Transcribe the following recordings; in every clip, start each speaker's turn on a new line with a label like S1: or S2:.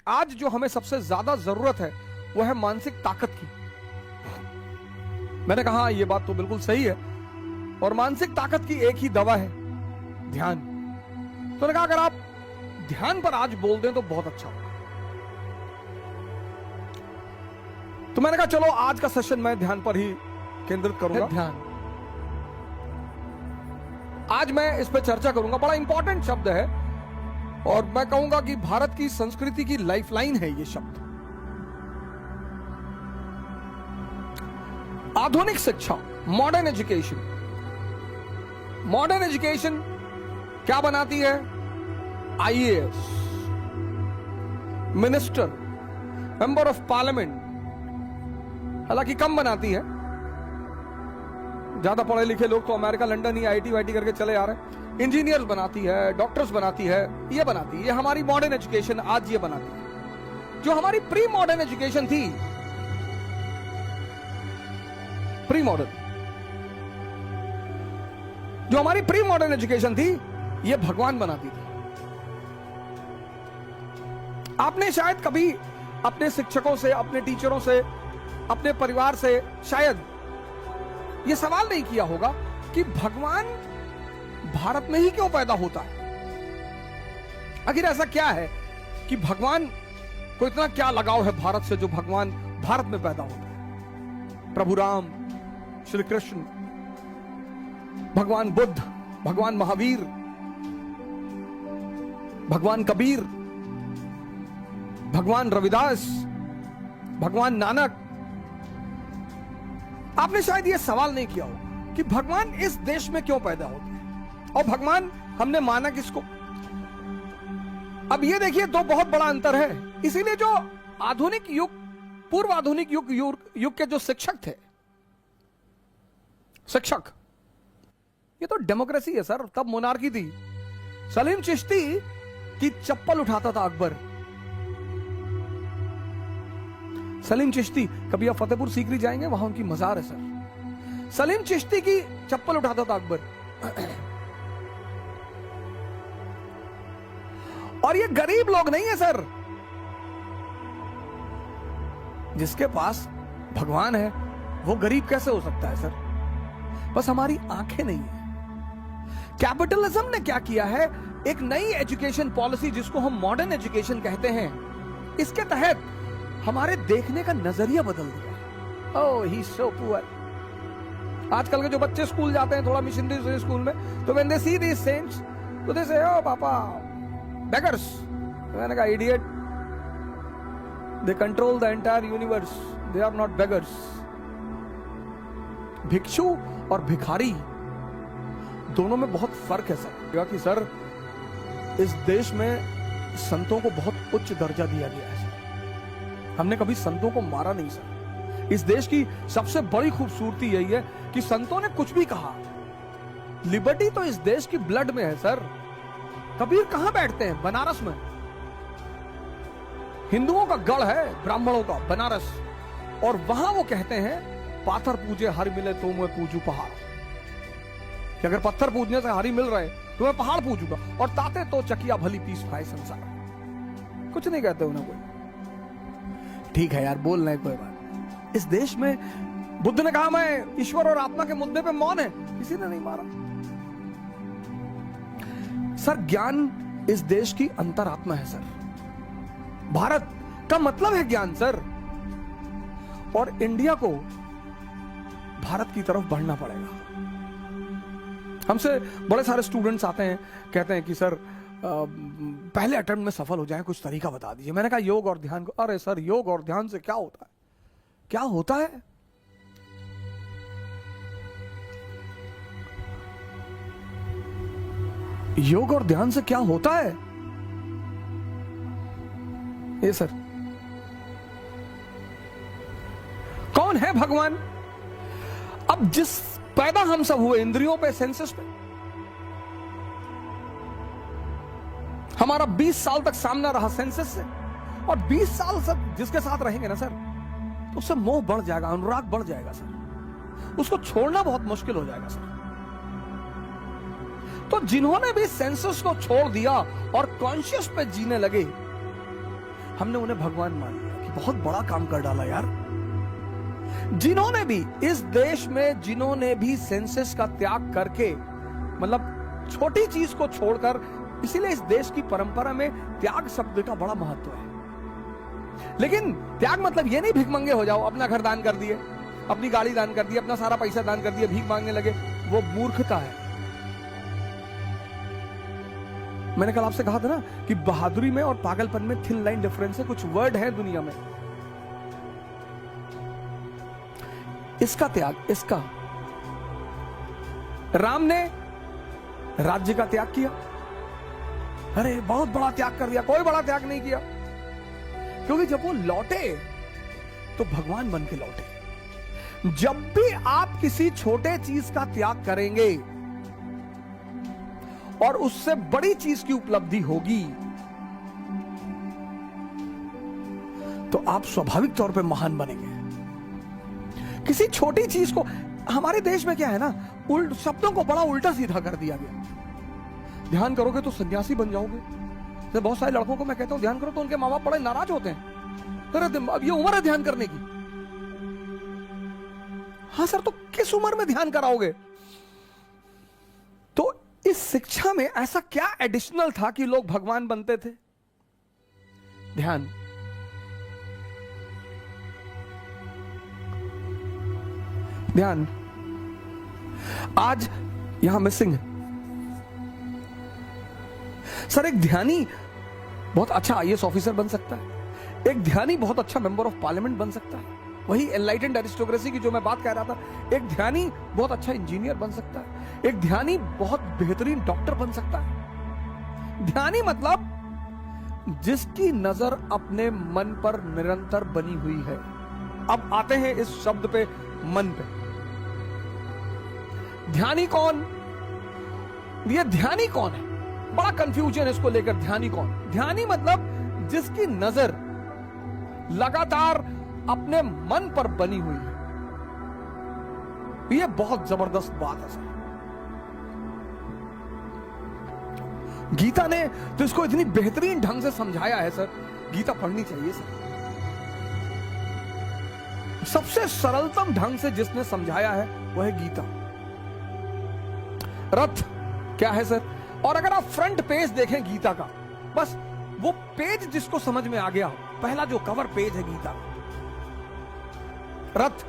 S1: आज जो हमें सबसे ज्यादा जरूरत है वो है मानसिक ताकत की। मैंने कहा ये बात तो बिल्कुल सही है, और मानसिक ताकत की एक ही दवा है, ध्यान। तो मैंने कहा अगर आप ध्यान पर आज बोल दें तो बहुत अच्छा होगा। तो मैंने कहा चलो आज का सेशन मैं ध्यान पर ही केंद्रित करूंगा। ध्यान आज मैं इस पर चर्चा करूंगा। बड़ा इंपॉर्टेंट शब्द है और मैं कहूंगा कि भारत की संस्कृति की लाइफलाइन है ये शब्द। आधुनिक शिक्षा, मॉडर्न एजुकेशन। मॉडर्न एजुकेशन क्या बनाती है? IAS, minister, member of parliament, हालांकि कम बनाती है। ज्यादा पढ़े लिखे लोग तो अमेरिका, लंदन ही आईटी वाईटी करके चले आ रहे हैं। इंजीनियर्स बनाती है, डॉक्टर्स बनाती है, ये बनाती है। ये हमारी मॉडर्न एजुकेशन आज ये बनाती है। जो हमारी प्री मॉडर्न एजुकेशन थी, प्री मॉडर्न, जो हमारी प्री मॉडर्न एजुकेशन थी, ये भगवान बनाती थी। आपने शायद कभी अपने शिक्षकों से, अपने टीचरों से, अपने परिवार से शायद ये सवाल नहीं किया होगा कि भगवान भारत में ही क्यों पैदा होता है। आखिर ऐसा क्या है कि भगवान को इतना क्या लगाव है भारत से जो भगवान भारत में पैदा होता है। प्रभु राम, श्री कृष्ण, भगवान बुद्ध, भगवान महावीर, भगवान कबीर, भगवान रविदास, भगवान नानक। आपने शायद यह सवाल नहीं किया हो कि भगवान इस देश में क्यों पैदा होते हैं, और भगवान हमने माना किसको। अब ये देखिए, दो बहुत बड़ा अंतर है। इसीलिए जो आधुनिक युग, पूर्व आधुनिक युग के जो शिक्षक थे, शिक्षक, ये तो डेमोक्रेसी है सर। तब मोनार्की थी। सलीम चिश्ती की चप्पल उठाता था अकबर। सलीम चिश्ती, कभी आप फतेहपुर सीकरी जाएंगे, वहां उनकी मजार है सर। सलीम चिश्ती की चप्पल उठाता था अकबर। और ये गरीब लोग नहीं है सर। जिसके पास भगवान है वो गरीब कैसे हो सकता है सर? बस हमारी आंखें नहीं है। कैपिटलिज्म ने क्या किया है, एक नई एजुकेशन पॉलिसी जिसको हम मॉडर्न एजुकेशन कहते हैं, इसके तहत हमारे देखने का नजरिया बदल दिया। ओह ही सो पुअर। आजकल के जो बच्चे स्कूल जाते हैं, थोड़ा मिशनरी स्कूल में, तो when they C these cents, तो दे से ओ पापा बेगर्स। मैंने कहा idiot, they control the entire universe, they are not beggars. भिक्षु और भिखारी दोनों में बहुत फर्क है सर। कि सर इस देश में संतों को बहुत उच्च दर्जा दिया गया है। हमने कभी संतों को मारा नहीं सर। इस देश की सबसे बड़ी खूबसूरती यही है कि संतों ने कुछ भी कहा। लिबर्टी तो इस देश की ब्लड में है सर। कबीर कहां बैठते हैं? बनारस में। हिंदुओं का गढ़ है, ब्राह्मणों का, बनारस। और वहां वो कहते हैं पाथर पूजे हरि मिले तो मैं पूजू पहाड़। कि अगर पत्थर पूजने से हरि मिल रहे तो मैं पहाड़ पूजूंगा। और ताते तो चकिया भली पीस खाए संसार। कुछ नहीं कहते उन्हें कोई। ठीक है यार, बोल रहे कोई बात। इस देश में बुद्ध ने कहा मैं ईश्वर और आत्मा के मुद्दे पे मौन है, किसी ने नहीं मारा सर। ज्ञान इस देश की अंतरात्मा है सर। भारत का मतलब है ज्ञान सर। और इंडिया को भारत की तरफ बढ़ना पड़ेगा। हमसे बड़े सारे स्टूडेंट्स आते हैं, कहते हैं कि सर पहले अटेम्प्ट में सफल हो जाए, कुछ तरीका बता दीजिए। मैंने कहा योग और ध्यान को। अरे सर योग और ध्यान से क्या होता है? क्या होता है? योग और ध्यान से क्या होता है? ये सर, कौन है भगवान? अब जिस पैदा हम सब हुए इंद्रियों पे, सेंसेस पे, हमारा 20 साल तक सामना रहा सेंसेस से। और 20 साल तक जिसके साथ रहेंगे ना सर, तो उससे मोह बढ़ जाएगा, अनुराग बढ़ जाएगा सर। उसको छोड़ना बहुत मुश्किल हो जाएगा सर। तो जिन्होंने भी सेंसेस को छोड़ दिया और कॉन्शियस पे जीने लगे, हमने उन्हें भगवान मान लिया कि बहुत बड़ा काम कर डाला यार। जिन्होंने भी इस देश में, जिन्होंने भी सेंसस का त्याग करके, मतलब छोटी चीज को छोड़कर, इसीलिए इस देश की परंपरा में त्याग शब्द का बड़ा महत्व है। लेकिन त्याग मतलब ये नहीं भिखमंगे हो जाओ, अपना घर दान कर दिए, अपनी गाड़ी दान कर दी, अपना सारा पैसा दान कर दिया, भीख मांगने लगे, वो मूर्खता है। मैंने कल आपसे कहा था ना कि बहादुरी में और पागलपन में थिन लाइन डिफरेंस है। कुछ वर्ड है दुनिया में, इसका त्याग, इसका राम ने राज्य का त्याग किया, अरे बहुत बड़ा त्याग कर दिया। कोई बड़ा त्याग नहीं किया, क्योंकि जब वो लौटे तो भगवान बन के लौटे। जब भी आप किसी छोटे चीज का त्याग करेंगे और उससे बड़ी चीज की उपलब्धि होगी, तो आप स्वाभाविक तौर पे महान बनेंगे। किसी छोटी चीज को, हमारे देश में क्या है ना, शब्दों को बड़ा उल्टा सीधा कर दिया गया। ध्यान करोगे तो सन्यासी बन जाओगे। तो बहुत सारे लड़कों को मैं कहता हूं ध्यान करो, तो उनके माँ बाप बड़े नाराज होते हैं, अरे अब ये उम्र है ध्यान करने की। हाँ सर, तो किस उम्र में ध्यान कराओगे? तो इस शिक्षा में ऐसा क्या एडिशनल था कि लोग भगवान बनते थे? ध्यान। ध्यान आज यहां मिसिंग है। सर, एक ध्यानी बहुत अच्छा आईएएस ऑफिसर बन सकता है, एक ध्यानी बहुत अच्छा मेंबर ऑफ पार्लियामेंट बन सकता है, वही एनलाइटेंड एरिस्टोक्रेसी की जो मैं बात कह रहा था। एक ध्यानी बहुत अच्छा इंजीनियर बन सकता है, एक ध्यानी बहुत बेहतरीन डॉक्टर बन सकता है। ध्यानी मतलब जिसकी नजर अपने मन पर निरंतर बनी हुई है। अब आते हैं इस शब्द पे, मन पे। ध्यानी कौन? ये ध्यानी कौन है? बड़ा कंफ्यूजन है इसको लेकर। ध्यानी कौन? ध्यानी मतलब जिसकी नजर लगातार अपने मन पर बनी हुई है। यह बहुत जबरदस्त बात है सर। गीता ने तो इसको इतनी बेहतरीन ढंग से समझाया है सर, गीता पढ़नी चाहिए सर। सबसे सरलतम ढंग से जिसने समझाया है वह है गीता। रथ क्या है सर? और अगर आप फ्रंट पेज देखें गीता का, बस वो पेज जिसको समझ में आ गया, पहला जो कवर पेज है गीता का, रथ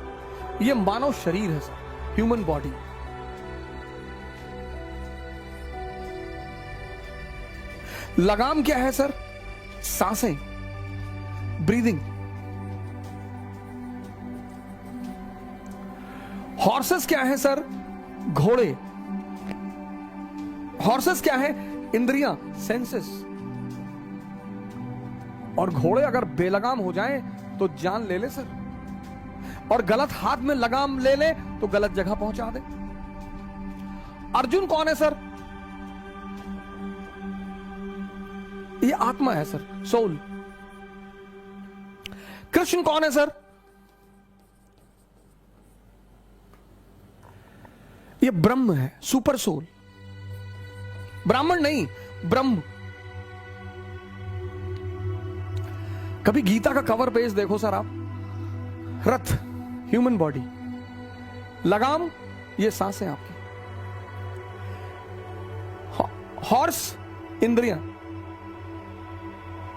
S1: ये मानव शरीर है सर, ह्यूमन बॉडी। लगाम क्या है सर? सांसें, ब्रीदिंग। हॉर्सेस क्या है सर? घोड़े। हॉर्सेस क्या है? इंद्रियां, सेंसेस। और घोड़े अगर बेलगाम हो जाएं तो जान ले ले सर, और गलत हाथ में लगाम ले ले तो गलत जगह पहुंचा दे। अर्जुन कौन है सर? ये आत्मा है सर, सोल। कृष्ण कौन है सर? ये ब्रह्म है, सुपर सोल। ब्राह्मण नहीं, ब्रह्म। कभी गीता का कवर पेज देखो सर आप। रथ ह्यूमन बॉडी, लगाम ये सांसें आपकी, हॉर्स इंद्रियां,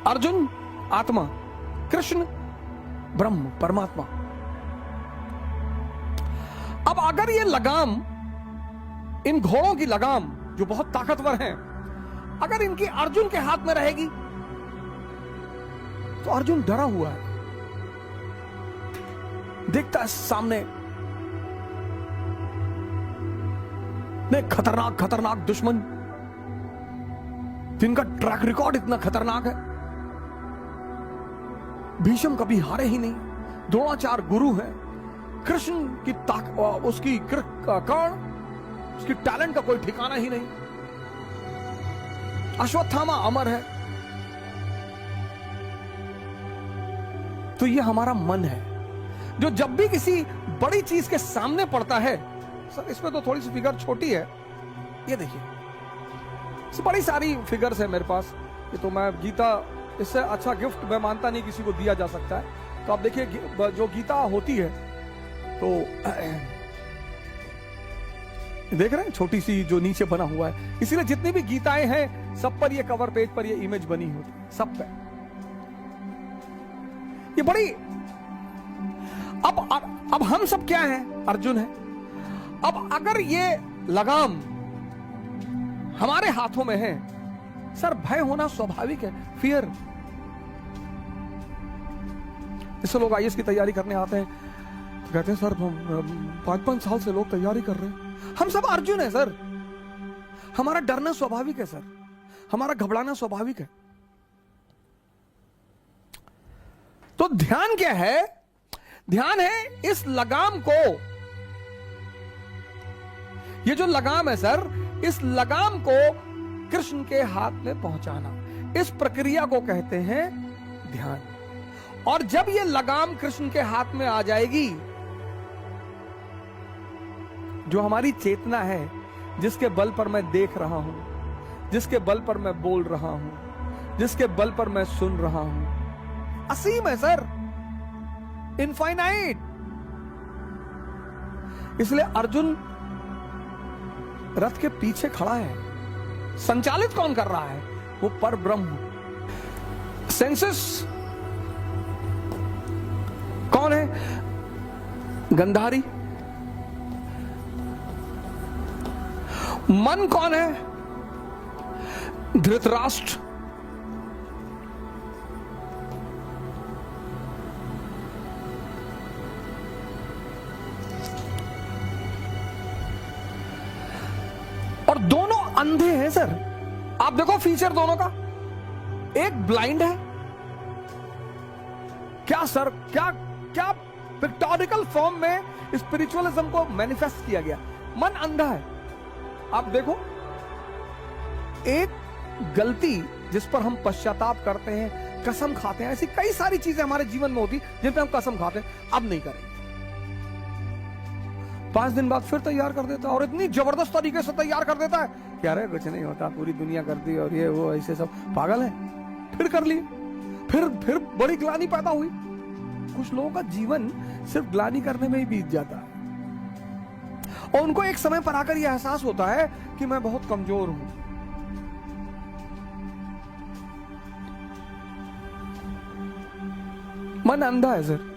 S1: अर्जुन आत्मा, कृष्ण ब्रह्म परमात्मा। अब अगर ये लगाम, इन घोड़ों की लगाम जो बहुत ताकतवर हैं, अगर इनकी अर्जुन के हाथ में रहेगी तो अर्जुन डरा हुआ है, देखता है सामने ने खतरनाक खतरनाक दुश्मन, जिनका ट्रैक रिकॉर्ड इतना खतरनाक है। भीष्म कभी हारे ही नहीं, द्रोणाचार्य गुरु है, कृष्ण की उसकी कर्ण, उसकी टैलेंट का कोई ठिकाना ही नहीं, अश्वत्थामा अमर है। तो ये हमारा मन है जो जब भी किसी बड़ी चीज के सामने पड़ता है, सर इसमें तो थोड़ी सी फिगर छोटी है, ये देखिए बड़ी सारी फिगर्स है मेरे पास, ये तो मैं गीता इससे अच्छा गिफ्ट मैं मानता नहीं किसी को दिया जा सकता है। तो आप देखिए जो गीता होती है तो देख रहे हैं छोटी सी जो नीचे बना हुआ है, इसीलिए जितनी भी गीताएं हैं सब पर ये कवर पेज पर ये इमेज बनी होती है, सब पे। ये बड़ी अब हम सब क्या हैं? अर्जुन है। अब अगर ये लगाम हमारे हाथों में है सर, भय होना स्वाभाविक है, फियर। इससे लोग आईएएस की तैयारी करने आते हैं तो कहते हैं सर 5-5 साल से लोग तैयारी कर रहे हैं। हम सब अर्जुन है सर, हमारा डरना स्वाभाविक है सर, हमारा घबराना स्वाभाविक है। तो ध्यान क्या है? ध्यान है इस लगाम को, ये जो लगाम है सर, इस लगाम को कृष्ण के हाथ में पहुंचाना, इस प्रक्रिया को कहते हैं ध्यान। और जब ये लगाम कृष्ण के हाथ में आ जाएगी, जो हमारी चेतना है, जिसके बल पर मैं देख रहा हूं, जिसके बल पर मैं बोल रहा हूं, जिसके बल पर मैं सुन रहा हूं, असीम है सर, इनफाइनाइट। इसलिए अर्जुन रथ के पीछे खड़ा है। संचालित कौन कर रहा है? वो पर ब्रह्म। सेंसेस कौन है? गंधारी। मन कौन है? धृतराष्ट्र। और दोनों अंधे हैं सर। आप देखो फीचर दोनों का, एक ब्लाइंड है। क्या सर, क्या क्या पिक्टोरिकल फॉर्म में स्पिरिचुअलिज्म को मैनिफेस्ट किया गया। मन अंधा है। आप देखो, एक गलती जिस पर हम पश्चाताप करते हैं, कसम खाते हैं, ऐसी कई सारी चीजें हमारे जीवन में होती जिन पे हम कसम खाते हैं अब नहीं करेंगे, 5 दिन बाद फिर तैयार कर देता है, और इतनी जबरदस्त तरीके से तैयार कर देता है कि अरे कुछ नहीं होता, पूरी दुनिया करती है और ये वो, ऐसे सब पागल है। फिर कर लिए, फिर बड़ी ग्लानि पैदा हुई। कुछ लोगों का जीवन सिर्फ ग्लानि करने में ही बीत जाता है, और उनको एक समय पर आकर यह एहसास होता है कि मैं बहुत कमजोर हूं। मन अंधा है सर।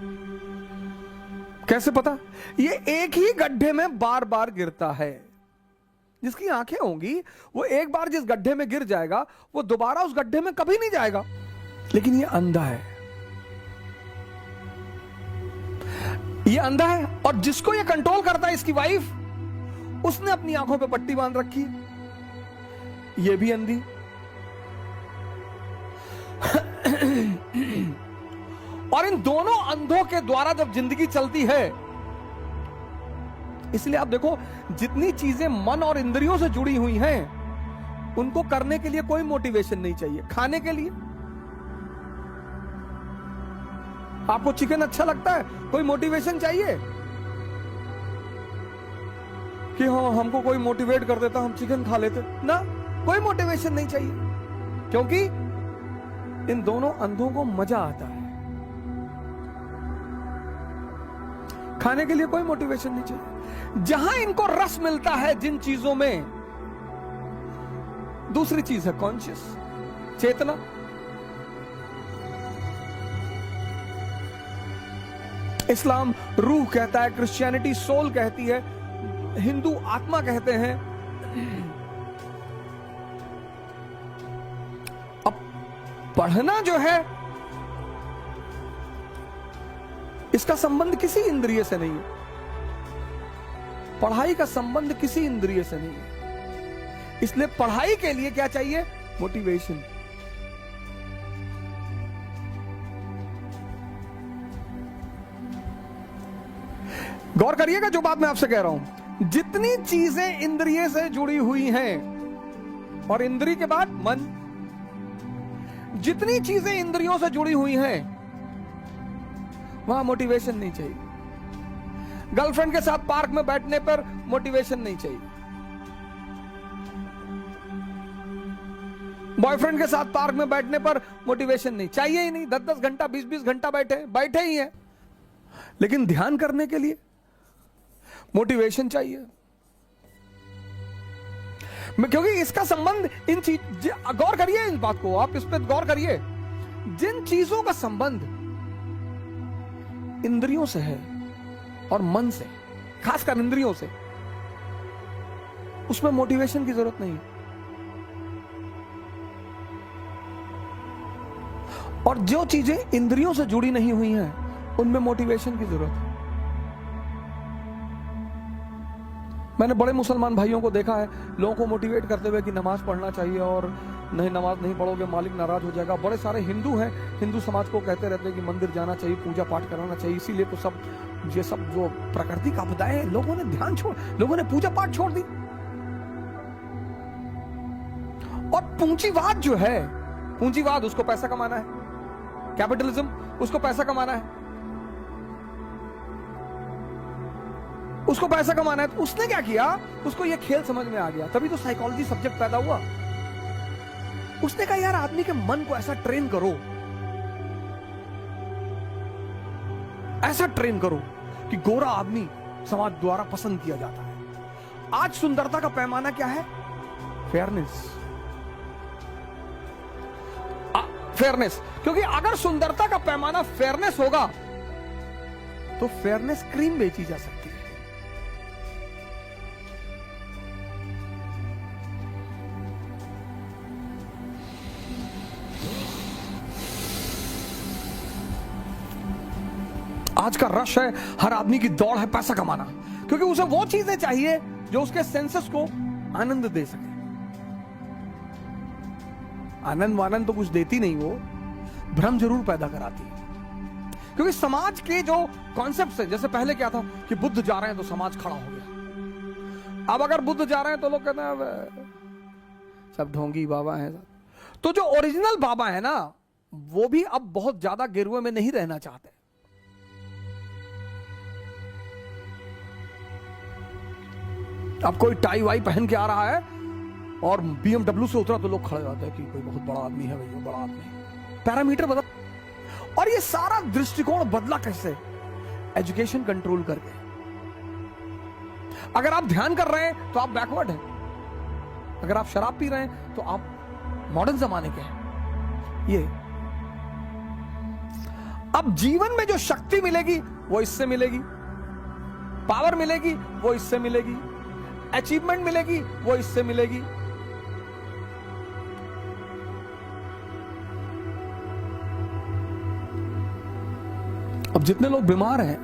S1: कैसे पता? ये एक ही गड्ढे में बार बार गिरता है। जिसकी आंखें होंगी वो एक बार जिस गड्ढे में गिर जाएगा वो दोबारा उस गड्ढे में कभी नहीं जाएगा, लेकिन ये अंधा है। ये अंधा है, और जिसको ये कंट्रोल करता है, इसकी वाइफ, उसने अपनी आंखों पे पट्टी बांध रखी है। ये भी अंधी। और इन दोनों अंधों के द्वारा जब जिंदगी चलती है, इसलिए आप देखो जितनी चीजें मन और इंद्रियों से जुड़ी हुई हैं, उनको करने के लिए कोई मोटिवेशन नहीं चाहिए। खाने के लिए आपको चिकन अच्छा लगता है, कोई मोटिवेशन चाहिए कि हाँ हमको कोई मोटिवेट कर देता हम चिकन खा लेते ना, कोई मोटिवेशन नहीं चाहिए, क्योंकि इन दोनों अंधों को मजा आता है। खाने के लिए कोई मोटिवेशन नहीं चाहिए। जहां इनको रस मिलता है जिन चीजों में, दूसरी चीज है कॉन्शियस, चेतना। इस्लाम रूह कहता है, क्रिश्चियनिटी सोल कहती है, हिंदू आत्मा कहते हैं। अब पढ़ना जो है, इसका संबंध किसी इंद्रिय से नहीं है। पढ़ाई का संबंध किसी इंद्रिय से नहीं है। इसलिए पढ़ाई के लिए क्या चाहिए? मोटिवेशन। गौर करिएगा जो बात मैं आपसे कह रहा हूं। जितनी चीजें इंद्रिय से जुड़ी हुई हैं, और इंद्रिय के बाद मन, जितनी चीजें इंद्रियों से जुड़ी हुई हैं, वहां मोटिवेशन नहीं चाहिए। गर्लफ्रेंड के साथ पार्क में बैठने पर मोटिवेशन नहीं चाहिए। बॉयफ्रेंड के साथ पार्क में बैठने पर मोटिवेशन नहीं चाहिए ही नहीं, 10-10 घंटा 20-20 घंटा बैठे ही हैं, लेकिन ध्यान करने के लिए मोटिवेशन चाहिए। क्योंकि इसका संबंध इन चीज, गौर करिए इस बात को, आप इस पर गौर करिए, जिन चीजों का संबंध इंद्रियों से है और मन से, खासकर इंद्रियों से, उसमें मोटिवेशन की जरूरत नहीं है। और जो चीजें इंद्रियों से जुड़ी नहीं हुई हैं, उनमें मोटिवेशन की जरूरत है। मैंने बड़े मुसलमान भाइयों को देखा है, लोगों को मोटिवेट करते हुए कि नमाज पढ़ना चाहिए, और नहीं नमाज नहीं पढ़ोगे मालिक नाराज हो जाएगा। बड़े सारे हिंदू हैं, हिंदू समाज को कहते रहते हैं कि मंदिर जाना चाहिए, पूजा पाठ कराना चाहिए। इसीलिए तो सब ये सब जो प्राकृतिक आपदाएं, लोगों ने ध्यान छोड़, लोगों ने पूजा पाठ छोड़ दी। और पूंजीवाद जो है, पूंजीवाद, उसको पैसा कमाना है, कैपिटलिज्म, उसको पैसा कमाना है, उसको पैसा कमाना है। तो उसने क्या किया, उसको ये खेल समझ में आ गया, तभी तो साइकोलॉजी सब्जेक्ट पैदा हुआ। उसने कहा यार आदमी के मन को ऐसा ट्रेन करो, ऐसा ट्रेन करो कि गोरा आदमी समाज द्वारा पसंद किया जाता है। आज सुंदरता का पैमाना क्या है? Fairness, fairness. क्योंकि अगर सुंदरता का पैमाना फेयरनेस होगा तो फेयरनेस क्रीम बेची जा सकती है। आज का रश है, हर आदमी की दौड़ है पैसा कमाना, क्योंकि उसे वो चीजें चाहिए जो उसके सेंसेस को आनंद दे सके। आनंद वानंद तो कुछ देती नहीं, वो भ्रम जरूर पैदा कराती है। क्योंकि समाज के जो कॉन्सेप्ट्स हैं, जैसे पहले क्या था कि बुद्ध जा रहे हैं तो समाज खड़ा हो गया। अब अगर बुद्ध जा रहे हैं तो लोग कहते हैं सब ढोंगी बाबा हैं। तो जो ओरिजिनल बाबा है ना, वो भी अब बहुत ज्यादा गिरवे में नहीं रहना चाहते। अब कोई टाई वाई पहन के आ रहा है और BMW से उतरा तो लोग खड़े जाते हैं कि कोई बहुत बड़ा आदमी है, भैया बड़ा आदमी। पैरामीटर बदल, और ये सारा दृष्टिकोण बदला कैसे? एजुकेशन कंट्रोल करके। अगर आप ध्यान कर रहे हैं तो आप बैकवर्ड हैं, अगर आप शराब पी रहे हैं तो आप मॉडर्न जमाने के हैं। ये अब जीवन में जो शक्ति मिलेगी वो इससे मिलेगी, पावर मिलेगी वो इससे मिलेगी, अचीवमेंट मिलेगी वो इससे मिलेगी। अब जितने लोग बीमार हैं,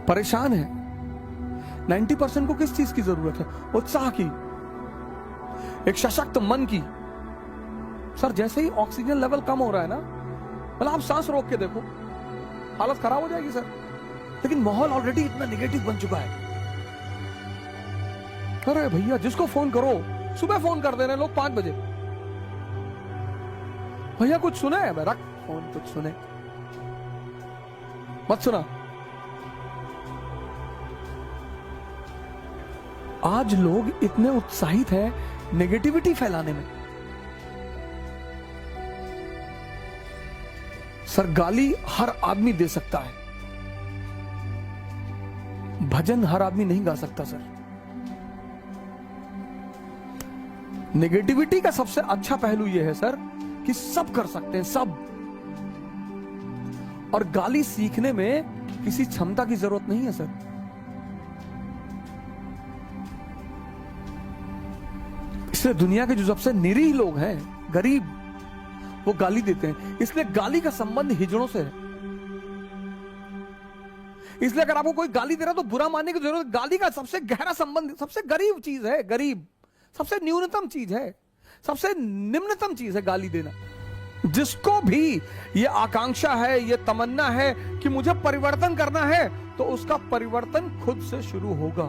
S1: परेशान हैं, 90% को किस चीज की जरूरत है? उत्साह की, एक सशक्त मन की। सर जैसे ही ऑक्सीजन लेवल कम हो रहा है ना, मतलब आप सांस रोक के देखो, हालत खराब हो जाएगी सर। लेकिन माहौल ऑलरेडी इतना नेगेटिव बन चुका है। अरे भैया जिसको फोन करो, सुबह फोन कर दे रहे हैं लोग 5 बजे, भैया कुछ सुने? रख फोन, कुछ सुने मत सुना। आज लोग इतने उत्साहित हैं नेगेटिविटी फैलाने में। सर गाली हर आदमी दे सकता है, भजन हर आदमी नहीं गा सकता सर। नेगेटिविटी का सबसे अच्छा पहलू यह है सर कि सब कर सकते हैं, सब। और गाली सीखने में किसी क्षमता की जरूरत नहीं है सर। इसलिए दुनिया के जो सबसे निरीह लोग हैं, गरीब, वो गाली देते हैं। इसलिए गाली का संबंध हिजड़ों से है। इसलिए अगर आपको कोई गाली दे रहा है तो बुरा मानने की जरूरत। गाली का सबसे गहरा संबंध, सबसे गरीब चीज है, गरीब सबसे न्यूनतम चीज है, सबसे निम्नतम चीज है गाली देना। जिसको भी ये आकांक्षा है, ये तमन्ना है कि मुझे परिवर्तन करना है, तो उसका परिवर्तन खुद से शुरू होगा।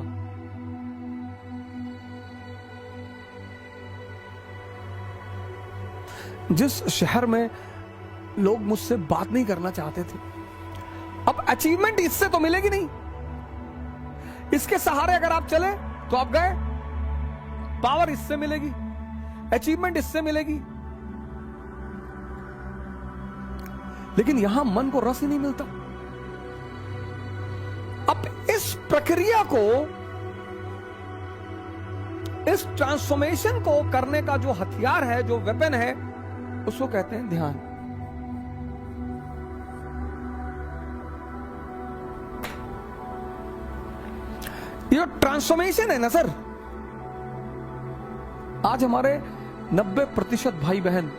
S1: जिस शहर में लोग मुझसे बात नहीं करना चाहते थे, अब अचीवमेंट इससे तो मिलेगी नहीं। इसके सहारे अगर आप चले तो आप गए। पावर इससे मिलेगी, अचीवमेंट इससे मिलेगी, लेकिन यहां मन को रस ही नहीं मिलता। अब इस प्रक्रिया को, इस ट्रांसफॉर्मेशन को करने का जो हथियार है, जो वेपन है, उसको कहते हैं ध्यान। ये ट्रांसफॉर्मेशन है ना सर, आज हमारे 90% भाई बहन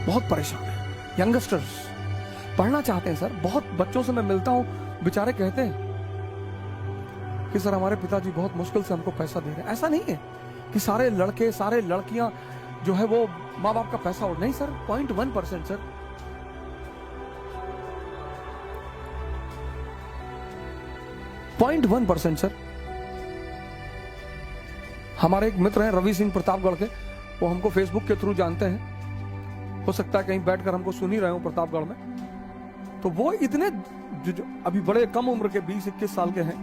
S1: बहुत परेशान हैं। यंगस्टर्स पढ़ना चाहते हैं सर। बहुत बच्चों से मैं मिलता हूं, बेचारे कहते हैं कि सर हमारे पिताजी बहुत मुश्किल से हमको पैसा दे रहे हैं। ऐसा नहीं है कि सारे लड़के, सारे लड़कियां जो है वो माँ बाप का पैसा उड़, नहीं सर, 0.1% सर। .1% सर। हमारे एक मित्र हैं रवि सिंह प्रतापगढ़ के, वो हमको फेसबुक के थ्रू जानते हैं, हो सकता है कहीं बैठकर हमको सुन ही रहे हो प्रतापगढ़ में। तो वो इतने जो अभी बड़े कम उम्र के 20-21 साल के हैं,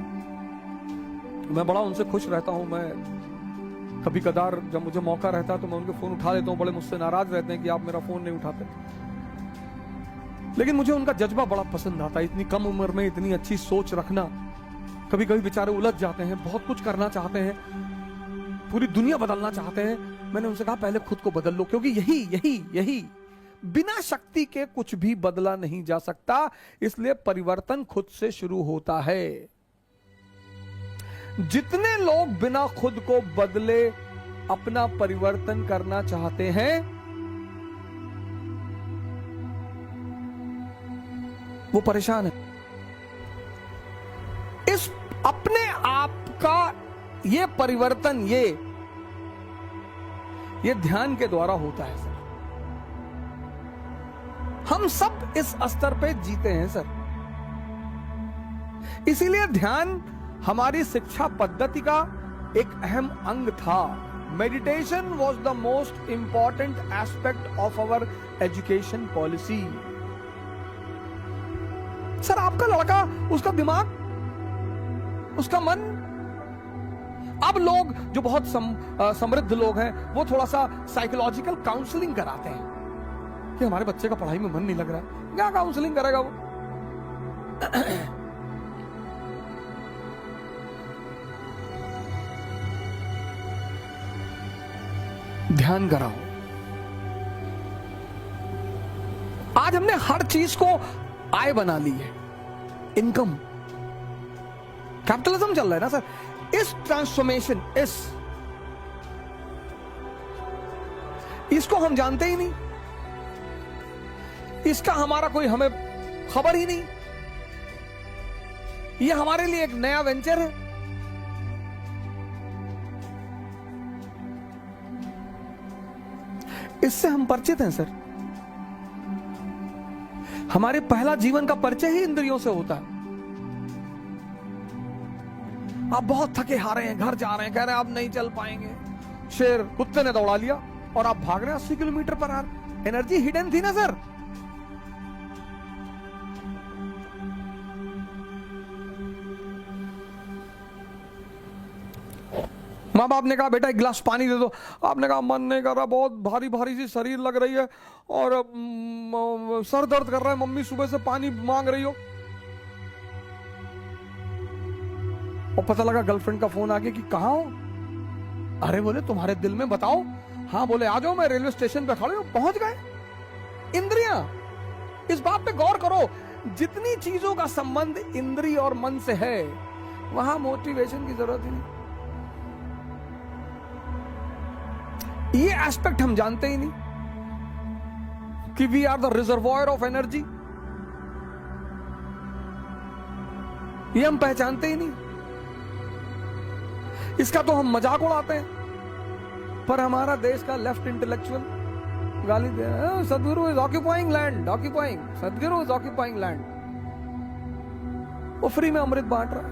S1: मैं बड़ा उनसे खुश रहता हूं। मैं कभी कदार जब मुझे मौका रहता है तो मैं उनके फोन उठा लेता हूं। बड़े मुझसे नाराज रहते हैं कि आप मेरा फोन नहीं उठाते, लेकिन मुझे उनका जज्बा बड़ा पसंद आता है। इतनी कम उम्र में इतनी अच्छी सोच रखना। कभी कभी बेचारे उलझ जाते हैं, बहुत कुछ करना चाहते हैं, पूरी दुनिया बदलना चाहते हैं। मैंने उनसे कहा पहले खुद को बदल लो, क्योंकि यही बिना शक्ति के कुछ भी बदला नहीं जा सकता। इसलिए परिवर्तन खुद से शुरू होता है। जितने लोग बिना खुद को बदले अपना परिवर्तन करना चाहते हैं, वो परेशान है। इस अपने आप का ये परिवर्तन ये ध्यान के द्वारा होता है सर। हम सब इस स्तर पे जीते हैं सर। इसीलिए ध्यान हमारी शिक्षा पद्धति का एक अहम अंग था। Meditation was the most important aspect of our education policy. Sir आपका लड़का, उसका दिमाग, उसका मन, अब लोग जो बहुत समृद्ध लोग हैं वो थोड़ा सा साइकोलॉजिकल काउंसलिंग कराते हैं कि हमारे बच्चे का पढ़ाई में मन नहीं लग रहा है। क्या काउंसलिंग करेगा वो? ध्यान कराओ। आज हमने हर चीज को आय बना ली है, इनकम। कैपिटलिज्म चल रहा है ना सर। इस ट्रांसफॉर्मेशन, इसको हम जानते ही नहीं, इसका हमारा कोई हमें खबर ही नहीं। ये हमारे लिए एक नया वेंचर है। इससे हम परिचित हैं सर। हमारे पहला जीवन का परिचय ही इंद्रियों से होता है। आप बहुत थके हारे हैं, घर जा रहे हैं, कह रहे हैं आप नहीं चल पाएंगे। शेर, कुत्ते ने दौड़ा लिया और आप भाग रहे हैं 80 kilometre per hour. Energy hidden थी ना सर। माँ बाप ने कहा बेटा एक गिलास पानी दे दो। आपने कहा मन नहीं कर रहा, बहुत भारी भारी सी शरीर लग रही है और सर दर्द कर रहा है, मम्मी सुबह से पानी मांग रही हो। और पता लगा गर्लफ्रेंड का फोन आ गया कि कहां हो। अरे बोले तुम्हारे दिल में बताओ। हाँ बोले आ जाओ, मैं रेलवे स्टेशन पे खड़े हूं। पहुंच गए। इंद्रियां, इस बात पे गौर करो, जितनी चीजों का संबंध इंद्रिय और मन से है वहां मोटिवेशन की जरूरत ही नहीं। ये एस्पेक्ट हम जानते ही नहीं कि we are the reservoir of energy. ये हम पहचानते ही नहीं। इसका तो हम मजाक उड़ाते हैं, पर हमारा देश का लेफ्ट इंटेलेक्चुअल गाली दे रहा है, सदगुरु इज ऑक्यूपाइंग लैंड, ऑक्यूपाइंग, सदगुरु इज ऑक्यूपाइंग लैंड। वो फ्री में अमृत बांट रहा है।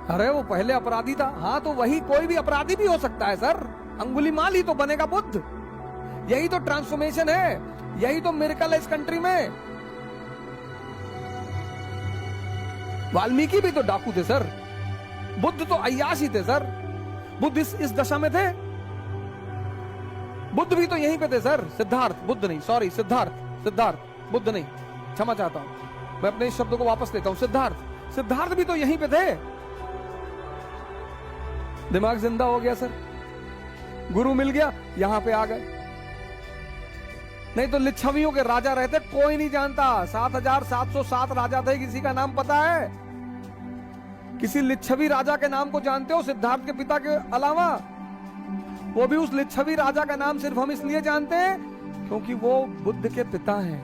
S1: अरे वो पहले अपराधी था। हाँ तो वही कोई भी अपराधी भी हो सकता है सर। अंगुलीमाल ही तो बनेगा बुद्ध। यही तो ट्रांसफॉर्मेशन है, यही तो मिरेकल है इस कंट्री में। वाल्मीकि भी तो डाकू थे सर, बुद्ध तो अय्याश ही थे सर। बुद्ध इस दशा में थे। बुद्ध भी तो यहीं पे थे सर। सिद्धार्थ, बुद्ध नहीं, सॉरी सिद्धार्थ। सिद्धार्थ, बुद्ध नहीं, क्षमा चाहता हूं, मैं अपने इस शब्द को वापस लेता हूं। सिद्धार्थ, सिद्धार्थ भी तो यहीं पे थे। दिमाग जिंदा हो गया सर, गुरु मिल गया, यहां पे आ गए। नहीं तो लिच्छवियों के राजा रहते, कोई नहीं जानता। 7707 राजा थे, किसी का नाम पता है? किसी लिच्छवी राजा के नाम को जानते हो सिद्धार्थ के पिता के अलावा? वो भी उस लिच्छवी राजा का नाम सिर्फ हम इसलिए जानते हैं क्योंकि वो बुद्ध के पिता हैं।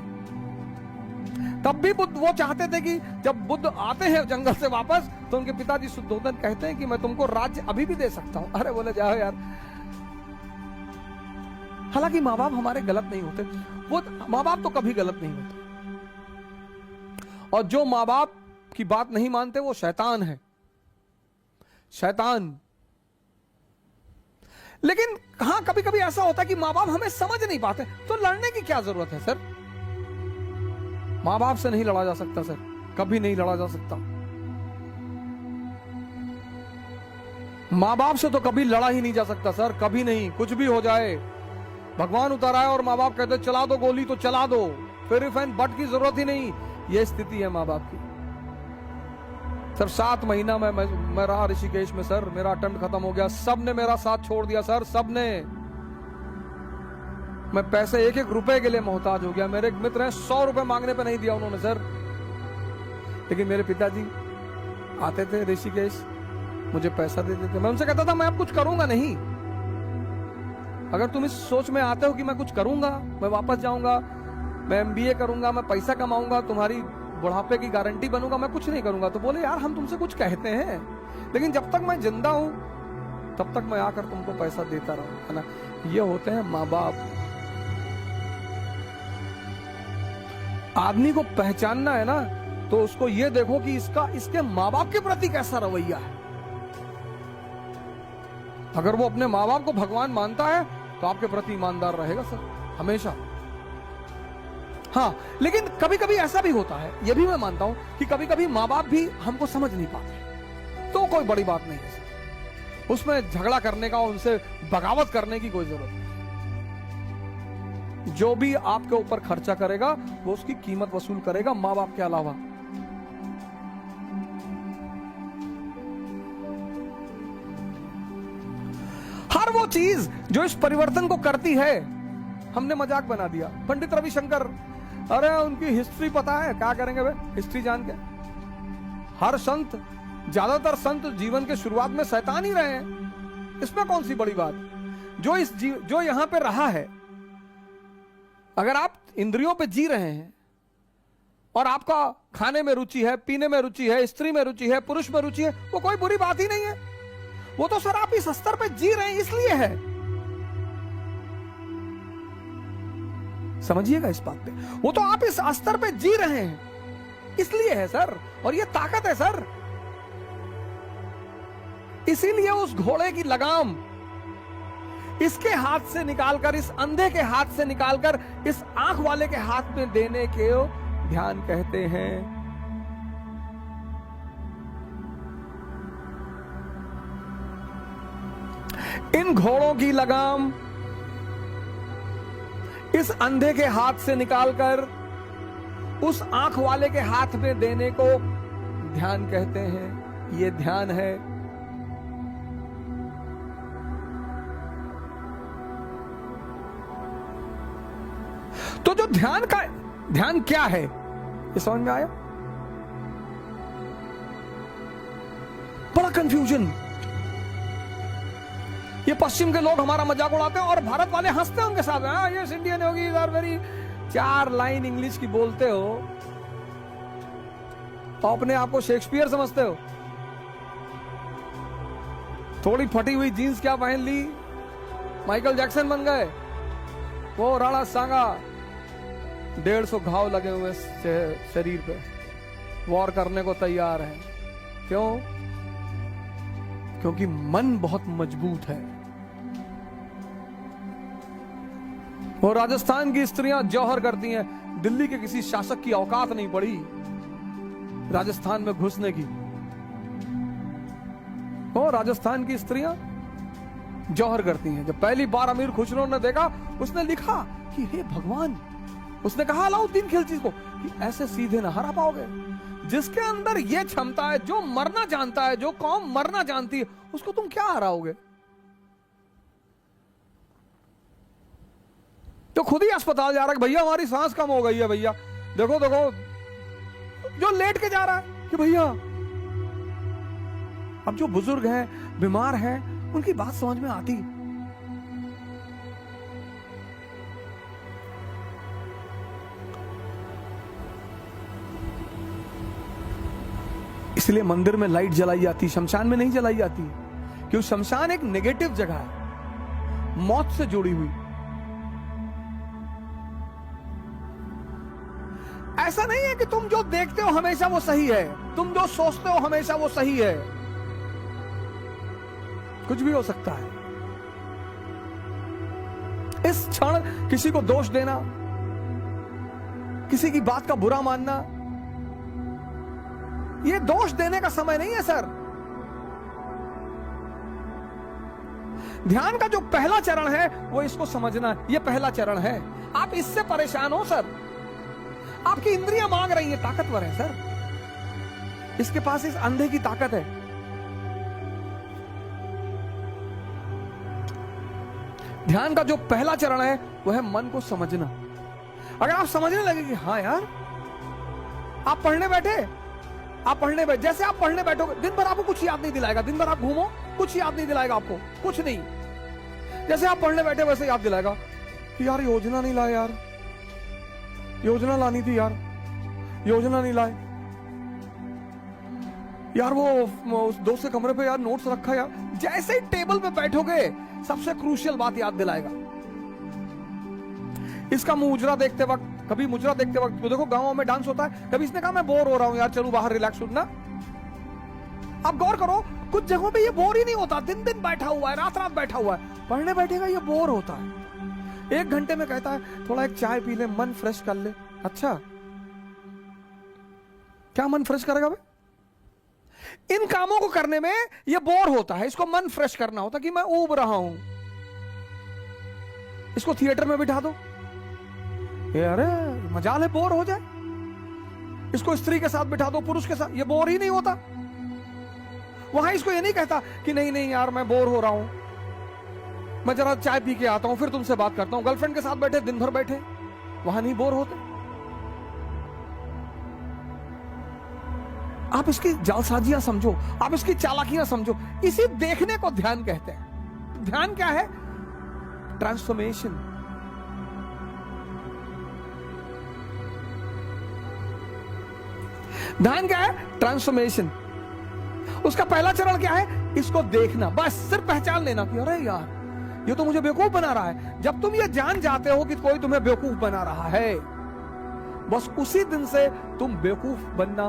S1: तब भी बुद्ध वो चाहते थे कि जब बुद्ध आते हैं जंगल से वापस, तो उनके पिताजी शुद्धोधन कहते हैं कि मैं तुमको राज्य अभी भी दे सकता हूं। अरे बोले जाओ यार। हालांकि माँ बाप हमारे गलत नहीं होते, वो माँ बाप तो कभी गलत नहीं होते, और जो माँ बाप की बात नहीं मानते वो शैतान है, शैतान। लेकिन हाँ, कभी कभी ऐसा होता है कि माँ बाप हमें समझ नहीं पाते, तो लड़ने की क्या जरूरत है सर? माँ बाप से नहीं लड़ा जा सकता सर, कभी नहीं लड़ा जा सकता। माँ बाप से तो कभी लड़ा ही नहीं जा सकता सर, कभी नहीं। कुछ भी हो जाए, भगवान उतर आए और माँ बाप कहते चला दो गोली तो चला दो, फिर इफ एंड बट की जरूरत ही नहीं। यह स्थिति है माँ बाप की सर। 7 महीना मैं रहा ऋषिकेश में सर, मेरा अटेम्प्ट खत्म हो गया, सबने मेरा साथ छोड़ दिया सर, सबने। मैं पैसे 1-1 रुपए के लिए मोहताज हो गया। मेरे एक मित्र हैं, 100 रुपए मांगने पे नहीं दिया उन्होंने सर। लेकिन मेरे पिताजी आते थे ऋषिकेश, मुझे पैसा देते थे। मैं उनसे कहता था मैं अब कुछ करूंगा नहीं, अगर तुम इस सोच में आते हो कि मैं कुछ करूंगा, मैं वापस जाऊंगा, मैं MBA करूंगा, मैं पैसा कमाऊंगा, तुम्हारी बुढ़ापे की गारंटी बनूंगा, मैं कुछ नहीं करूंगा। तो बोले यार हम तुमसे कुछ कहते हैं, लेकिन जब तक मैं जिंदा हूं तब तक मैं आकर तुमको पैसा देता रहूं, है ना। ये होते हैं माँ बाप। आदमी को पहचानना है ना, तो उसको ये देखो कि इसके माँ बाप के प्रति कैसा रवैया है। अगर वो अपने माँ बाप को भगवान मानता है तो आपके प्रति ईमानदार रहेगा सर, हमेशा। हाँ, लेकिन कभी कभी ऐसा भी होता है, ये भी मैं मानता हूं कि कभी कभी माँ बाप भी हमको समझ नहीं पाते, तो कोई बड़ी बात नहीं है सर। उसमें झगड़ा करने का, उनसे बगावत करने की कोई जरूरत नहीं। जो भी आपके ऊपर खर्चा करेगा वो उसकी कीमत वसूल करेगा, माँ बाप के अलावा। हर वो चीज जो इस परिवर्तन को करती है, हमने मजाक बना दिया। पंडित रविशंकर, अरे उनकी हिस्ट्री पता है, क्या करेंगे वे हिस्ट्री जान के? हर संत, ज्यादातर संत जीवन के शुरुआत में शैतान ही रहे हैं, इसमें कौन सी बड़ी बात? जो यहां पे रहा है, अगर आप इंद्रियों पे जी रहे हैं और आपका खाने में रुचि है, पीने में रुचि है, स्त्री में रुचि है, पुरुष में रुचि है, वो कोई बुरी बात ही नहीं है। वो तो सर आप इस स्तर पे जी रहे हैं इसलिए है, समझिएगा इस बात पे। वो तो आप इस स्तर पे जी रहे हैं इसलिए है सर, और ये ताकत है सर। इसीलिए उस घोड़े की लगाम इसके हाथ से निकालकर, इस अंधे के हाथ से निकालकर इस आंख वाले के हाथ में देने के ध्यान कहते हैं। इन घोड़ों की लगाम इस अंधे के हाथ से निकालकर उस आंख वाले के हाथ में देने को ध्यान कहते हैं। ये ध्यान है। तो जो ध्यान क्या है, ये समझ में आया? बड़ा कंफ्यूजन। ये पश्चिम के लोग हमारा मजाक उड़ाते हैं और भारत वाले हंसते हैं उनके साथ। हाँ, ये इंडियन होगी, आर वेरी 4 लाइन इंग्लिश की बोलते हो तो अपने आप को शेक्सपियर समझते हो। थोड़ी फटी हुई जीन्स क्या पहन ली, माइकल जैक्सन बन गए। वो राणा सांगा, 150 घाव लगे हुए शरीर पे, वॉर करने को तैयार है। क्यों? क्योंकि मन बहुत मजबूत है। वो राजस्थान की स्त्रियां जौहर करती हैं, दिल्ली के किसी शासक की औकात नहीं पड़ी राजस्थान में घुसने की। वो राजस्थान की स्त्रियां जौहर करती हैं। जब पहली बार अमीर खुसरो ने देखा, उसने लिखा कि हे भगवान, उसने कहा अलाउद्दीन खिलजी को कि ऐसे सीधे ना हरा पाओगे। जिसके अंदर यह क्षमता है, जो मरना जानता है, जो कौम मरना जानती है, उसको तुम क्या हराओगे? तो खुद ही अस्पताल जा रहा है, भैया हमारी सांस कम हो गई है, भैया देखो देखो, जो लेट के जा रहा है कि भैया। अब जो बुजुर्ग हैं, बीमार हैं, उनकी बात समझ में आती। इसलिए मंदिर में लाइट जलाई जाती, शमशान में नहीं जलाई जाती, क्योंकि शमशान एक नेगेटिव जगह है, मौत से जुड़ी हुई। ऐसा नहीं है कि तुम जो देखते हो हमेशा वो सही है, तुम जो सोचते हो हमेशा वो सही है, कुछ भी हो सकता है। इस क्षण किसी को दोष देना, किसी की बात का बुरा मानना, ये दोष देने का समय नहीं है सर। ध्यान का जो पहला चरण है वो इसको समझना, ये पहला चरण है। आप इससे परेशान हो सर, आपकी इंद्रियां मांग रही है, ताकतवर है सर, इसके पास इस अंधे की ताकत है। ध्यान का जो पहला चरण है वो है मन को समझना। अगर आप समझने लगे कि हाँ यार, आप पढ़ने बैठे, जैसे आप पढ़ने बैठोगे, दिन भर आपको कुछ याद नहीं दिलाएगा, दिन भर आप घूमो, कुछ याद नहीं दिलाएगा आपको, कुछ नहीं। जैसे आप पढ़ने बैठे वैसे याद दिलाएगा कि यार योजना नहीं लाए, यार योजना लानी थी, यार योजना नहीं लाए, यार वो उस दोस्त के कमरे पे यार नोट्स रखा यार। जैसे ही टेबल पे बैठोगे सबसे क्रूशियल बात याद दिलाएगा। इसका मुजरा देखते वक्त, कभी मुजरा देखते वक्त, तो देखो गांवों में डांस होता है, कभी इसने कहा मैं बोर हो रहा हूं यार, चलूं बाहर रिलैक्स होना। आप गौर करो, कुछ जगहों पे ये बोर ही नहीं होता, दिन दिन बैठा हुआ है, रात रात बैठा हुआ है, पढ़ने बैठेगा ये बोर होता है। 1 घंटे में कहता है थोड़ा एक चाय पी ले, मन फ्रेश कर ले। अच्छा, क्या मन फ्रेश करेगा भाई? इन कामों को करने में ये बोर होता है, इसको मन फ्रेश करना होता कि मैं ऊब रहा हूं। इसको थिएटर में बिठा दो, अरे मजाल है बोर हो जाए। इसको स्त्री के साथ बिठा दो, पुरुष के साथ, ये बोर ही नहीं होता। वहां इसको ये नहीं कहता कि नहीं नहीं यार मैं बोर हो रहा हूं, मैं जरा चाय पी के आता हूं फिर तुमसे बात करता हूं। गर्लफ्रेंड के साथ बैठे, दिन भर बैठे, वहां नहीं बोर होते। आप इसकी जालसाजियां समझो, आप इसकी चालाकियां समझो। इसी देखने को ध्यान कहते हैं। ध्यान क्या है? ट्रांसफॉर्मेशन। ध्यान क्या है? ट्रांसफॉर्मेशन। उसका पहला चरण क्या है? इसको देखना, बस सिर्फ पहचान लेना कि अरे यार ये तो मुझे बेवकूफ बना रहा है। जब तुम ये जान जाते हो कि कोई तुम्हें बेवकूफ बना रहा है, बस उसी दिन से तुम बेवकूफ बनना